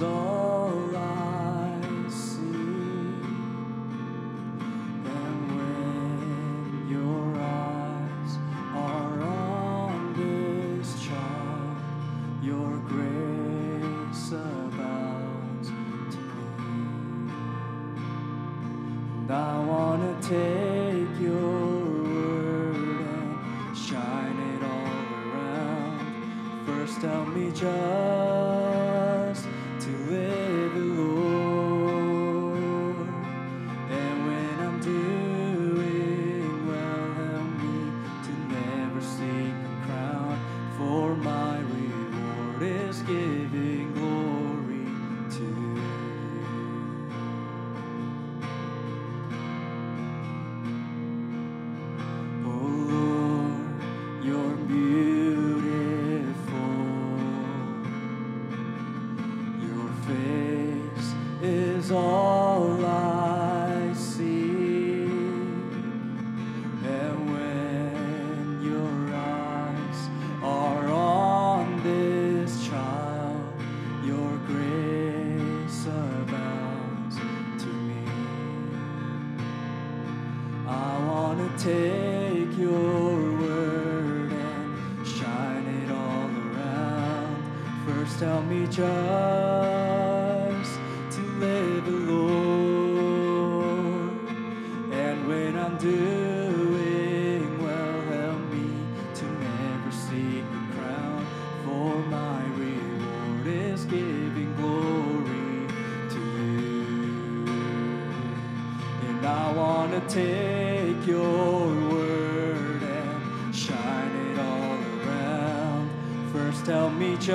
is all I see. And when your eyes are on this child, your grace abounds to me. And I want to take your word and shine it all around. First help me just to live it, Lord. And when I'm doing well, help me to never seek a crown, for my reward is giving glory to you. Oh Lord, you're beautiful. Your face is all I see. And when your eyes are on this child, your grace abounds to me. I want to take your word and shine it all around. First help me just to live it, Lord. And when I'm doing well, help me to never seek a crown, for my reward is giving glory to you. And I want to take your word and shine it all around. First help me just